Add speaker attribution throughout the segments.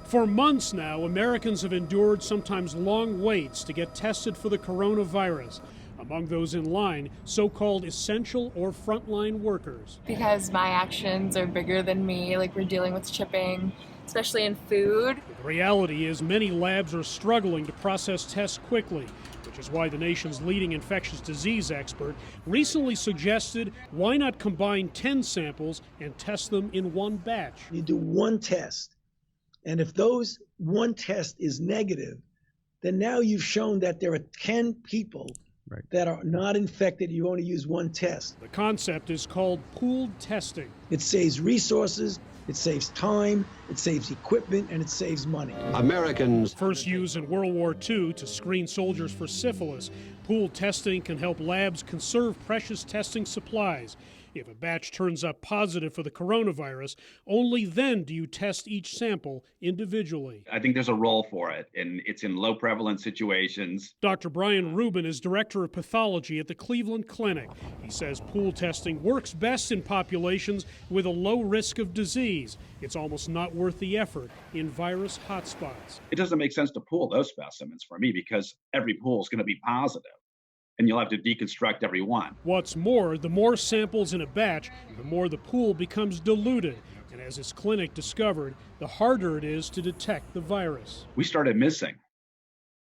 Speaker 1: For months now, Americans have endured sometimes long waits to get tested for the coronavirus. Among those in line, so-called essential or frontline workers.
Speaker 2: Because my actions are bigger than me, like we're dealing with shipping, especially in food.
Speaker 1: The reality is many labs are struggling to process tests quickly, which is why the nation's leading infectious disease expert recently suggested why not combine 10 samples and test them in one batch.
Speaker 3: You do one test, and if those one test is negative, then now you've shown that there are 10 people that are not infected. You only use one test.
Speaker 1: The concept is called pooled testing.
Speaker 3: It saves resources, it saves time, it saves equipment, and it saves money.
Speaker 4: Americans
Speaker 1: first used in World War II to screen soldiers for syphilis. Pooled testing can help labs conserve precious testing supplies. If a batch turns up positive for the coronavirus, only then do you test each sample individually.
Speaker 5: I think there's a role for it, and it's in low prevalence situations.
Speaker 1: Dr. Brian Rubin is director of pathology at the Cleveland Clinic. He says pool testing works best in populations with a low risk of disease. It's almost not worth the effort in virus hotspots.
Speaker 5: It doesn't make sense to pool those specimens for me because every pool is going to be positive, and you'll have to deconstruct every one.
Speaker 1: What's more, the more samples in a batch, the more the pool becomes diluted. And as his clinic discovered, the harder it is to detect the virus.
Speaker 5: We started missing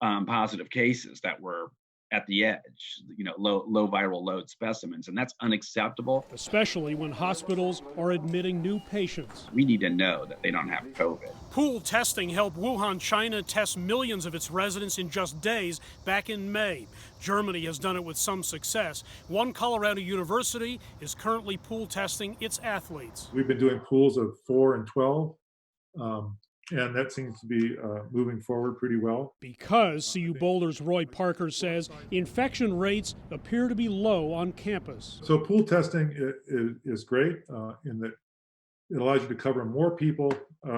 Speaker 5: positive cases that were at the edge, low viral load specimens, and that's unacceptable.
Speaker 1: Especially when hospitals are admitting new patients.
Speaker 5: We need to know that they don't have COVID.
Speaker 1: Pool testing helped Wuhan, China test millions of its residents in just days back in May. Germany has done it with some success. One Colorado university is currently pool testing its athletes.
Speaker 6: We've been doing pools of 4 and 12. And that seems to be moving forward pretty well.
Speaker 1: Because, CU Boulder's Roy Parker says, infection rates appear to be low on campus.
Speaker 6: So pool testing is great in that it allows you to cover more people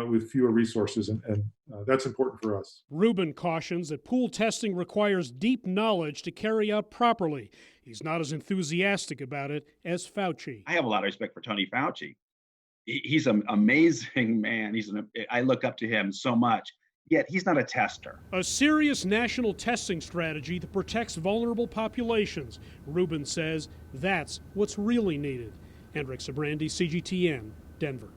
Speaker 6: with fewer resources, and that's important for us.
Speaker 1: Rubin cautions that pool testing requires deep knowledge to carry out properly. He's not as enthusiastic about it as Fauci.
Speaker 5: I have a lot of respect for Tony Fauci. He's an amazing man. I look up to him so much, yet he's not a tester.
Speaker 1: A serious national testing strategy that protects vulnerable populations. Rubin says that's what's really needed. Hendrik, Sybrandy, CGTN, Denver.